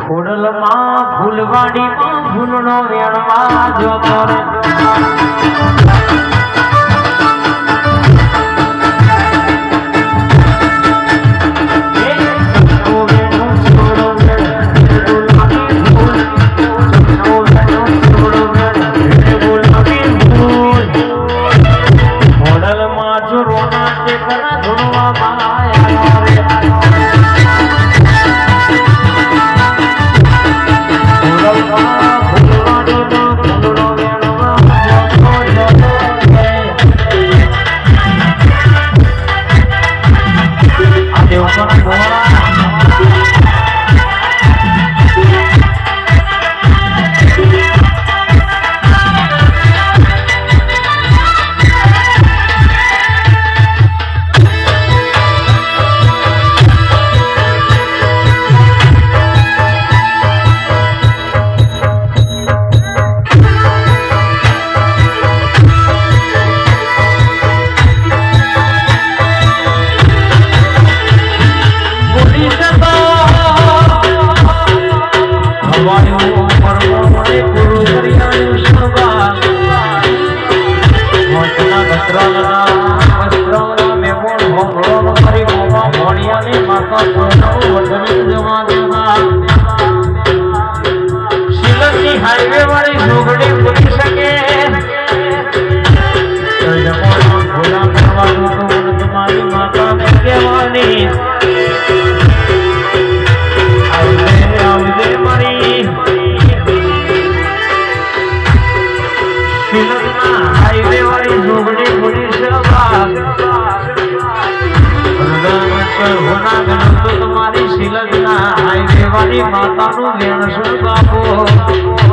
ખોડલમાં ફૂલવાડીમાં ફૂલનો વેણવા જતો રે ખોડલમાં જો રોના તે કરા ધૂણવામાં આયા રે हाईवे वाली झोगड़ी बोली सके भोला करवा तो तुम्हारी माता ने कहवानी आवदे मरी हाईवे वाली झोगड़ी बोली होना गणम तो तुम्हारी सिलजना हाईवे वाली माता नु ज्ञान सुन बापो